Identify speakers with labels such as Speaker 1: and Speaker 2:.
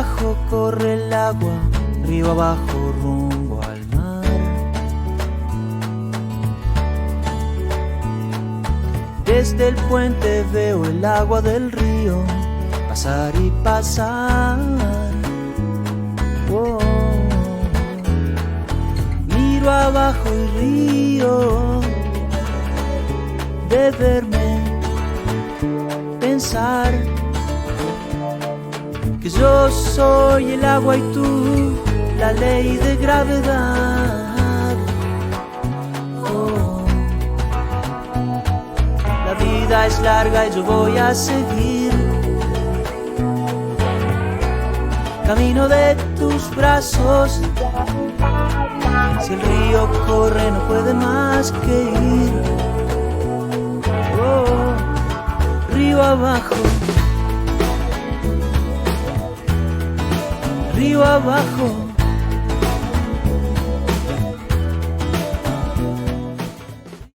Speaker 1: abajo corre el agua, río abajo rumbo al mar. Desde el puente veo el agua del río pasar y pasar. Oh. Miro abajo y río de verme pensar que yo soy el agua y tú la ley de gravedad. Oh. La vida es larga y yo voy a seguir camino de tus brazos. Si el río corre no puede más que ir. Oh, río abajo, río abajo.